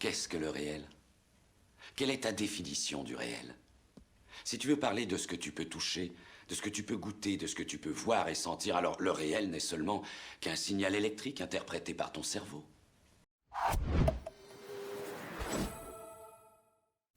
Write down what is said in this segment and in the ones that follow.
Qu'est-ce que le réel? Quelle est ta définition du réel? Si tu veux parler de ce que tu peux toucher, de ce que tu peux goûter, de ce que tu peux voir et sentir, alors le réel n'est seulement qu'un signal électrique interprété par ton cerveau.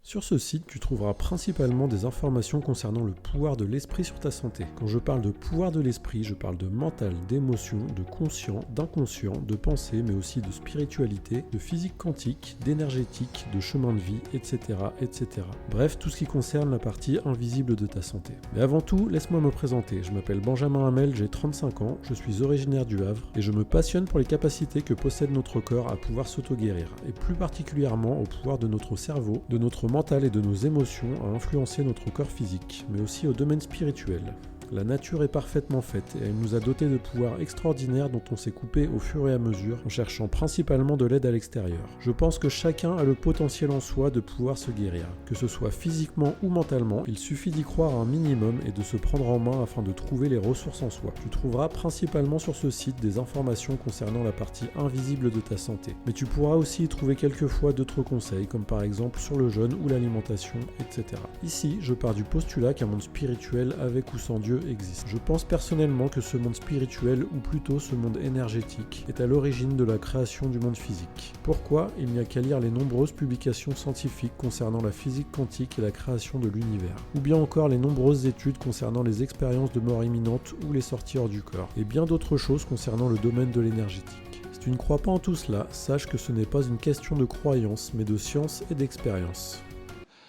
Sur ce site, tu trouveras principalement des informations concernant le pouvoir de l'esprit sur ta santé. Quand je parle de pouvoir de l'esprit, je parle de mental, d'émotion, de conscient, d'inconscient, de pensée, mais aussi de spiritualité, de physique quantique, d'énergétique, de chemin de vie, etc., etc. Bref, tout ce qui concerne la partie invisible de ta santé. Mais avant tout, laisse-moi me présenter. Je m'appelle Benjamin Hamel, j'ai 35 ans, je suis originaire du Havre et je me passionne pour les capacités que possède notre corps à pouvoir s'auto-guérir, et plus particulièrement au pouvoir de notre cerveau, de notre mental et de nos émotions à influencer notre corps physique, mais aussi au domaine spirituel. La nature est parfaitement faite et elle nous a dotés de pouvoirs extraordinaires dont on s'est coupé au fur et à mesure en cherchant principalement de l'aide à l'extérieur. Je pense que chacun a le potentiel en soi de pouvoir se guérir. Que ce soit physiquement ou mentalement, il suffit d'y croire un minimum et de se prendre en main afin de trouver les ressources en soi. Tu trouveras principalement sur ce site des informations concernant la partie invisible de ta santé. Mais tu pourras aussi y trouver quelquefois d'autres conseils comme par exemple sur le jeûne ou l'alimentation, etc. Ici, je pars du postulat qu'un monde spirituel avec ou sans Dieu existe. Je pense personnellement que ce monde spirituel, ou plutôt ce monde énergétique, est à l'origine de la création du monde physique. Pourquoi? Il n'y a qu'à lire les nombreuses publications scientifiques concernant la physique quantique et la création de l'univers, ou bien encore les nombreuses études concernant les expériences de mort imminente ou les sorties hors du corps, et bien d'autres choses concernant le domaine de l'énergétique. Si tu ne crois pas en tout cela, sache que ce n'est pas une question de croyance, mais de science et d'expérience.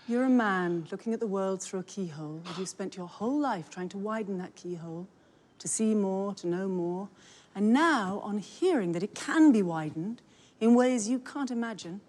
You're a man looking at the world through a keyhole, and you've spent your whole life trying to widen that keyhole, to see more, to know more. And now, on hearing that it can be widened in ways you can't imagine,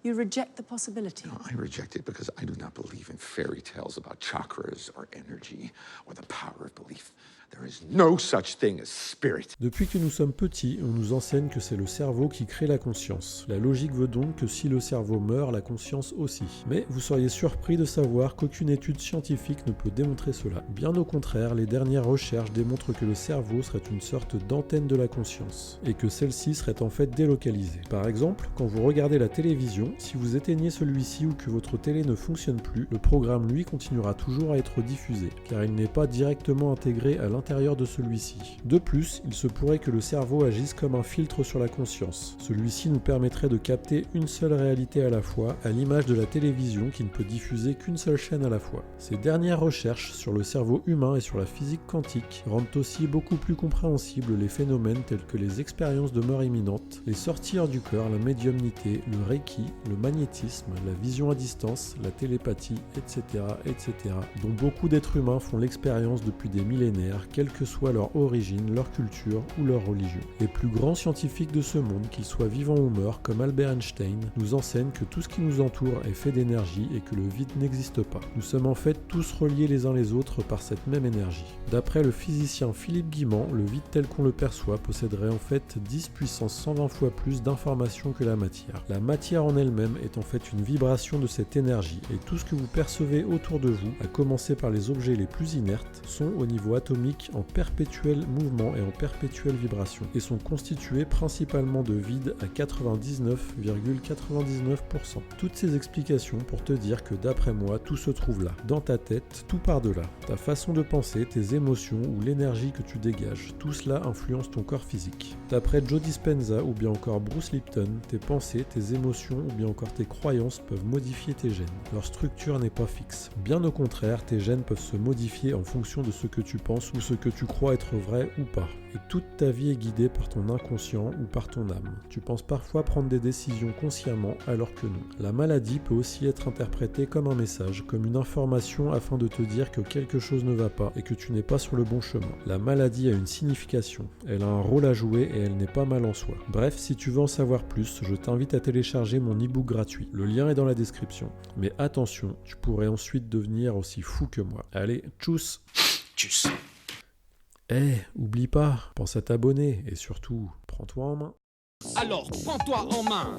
you reject the possibility. No, I reject it because I do not believe in fairy tales about chakras or energy or the power of belief. There is no such thing as spirit. Depuis que nous sommes petits, on nous enseigne que c'est le cerveau qui crée la conscience. La logique veut donc que si le cerveau meurt, la conscience aussi. Mais vous seriez surpris de savoir qu'aucune étude scientifique ne peut démontrer cela. Bien au contraire, les dernières recherches démontrent que le cerveau serait une sorte d'antenne de la conscience, et que celle-ci serait en fait délocalisée. Par exemple, quand vous regardez la télévision, si vous éteignez celui-ci ou que votre télé ne fonctionne plus, le programme lui continuera toujours à être diffusé, car il n'est pas directement intégré à l'intérieur de celui-ci. De plus, il se pourrait que le cerveau agisse comme un filtre sur la conscience. Celui-ci nous permettrait de capter une seule réalité à la fois, à l'image de la télévision qui ne peut diffuser qu'une seule chaîne à la fois. Ces dernières recherches sur le cerveau humain et sur la physique quantique rendent aussi beaucoup plus compréhensibles les phénomènes tels que les expériences de mort imminente, les sorties hors du corps, la médiumnité, le reiki, le magnétisme, la vision à distance, la télépathie, etc., etc., dont beaucoup d'êtres humains font l'expérience depuis des millénaires, quelle que soit leur origine, leur culture ou leur religion. Les plus grands scientifiques de ce monde, qu'ils soient vivants ou morts, comme Albert Einstein, nous enseignent que tout ce qui nous entoure est fait d'énergie et que le vide n'existe pas. Nous sommes en fait tous reliés les uns les autres par cette même énergie. D'après le physicien Philippe Guimand, le vide tel qu'on le perçoit posséderait en fait 10 puissance 120 fois plus d'informations que la matière. La matière en elle-même est en fait une vibration de cette énergie, et tout ce que vous percevez autour de vous, à commencer par les objets les plus inertes, sont au niveau atomique en perpétuel mouvement et en perpétuelle vibration, et sont constitués principalement de vide à 99,99%. Toutes ces explications pour te dire que d'après moi, tout se trouve là, dans ta tête, tout part de là. Ta façon de penser, tes émotions ou l'énergie que tu dégages, tout cela influence ton corps physique. D'après Joe Dispenza ou bien encore Bruce Lipton, tes pensées, tes émotions ou bien encore tes croyances peuvent modifier tes gènes. Leur structure n'est pas fixe. Bien au contraire, tes gènes peuvent se modifier en fonction de ce que tu penses ou ce que tu crois être vrai ou pas. Et toute ta vie est guidée par ton inconscient ou par ton âme. Tu penses parfois prendre des décisions consciemment alors que non. La maladie peut aussi être interprétée comme un message, comme une information afin de te dire que quelque chose ne va pas et que tu n'es pas sur le bon chemin. La maladie a une signification, elle a un rôle à jouer et elle n'est pas mal en soi. Bref, si tu veux en savoir plus, je t'invite à télécharger mon e-book gratuit. Le lien est dans la description. Mais attention, tu pourrais ensuite devenir aussi fou que moi. Allez, tchuss! Tchuss. Oublie pas, pense à t'abonner et surtout, prends-toi en main. Alors, prends-toi en main.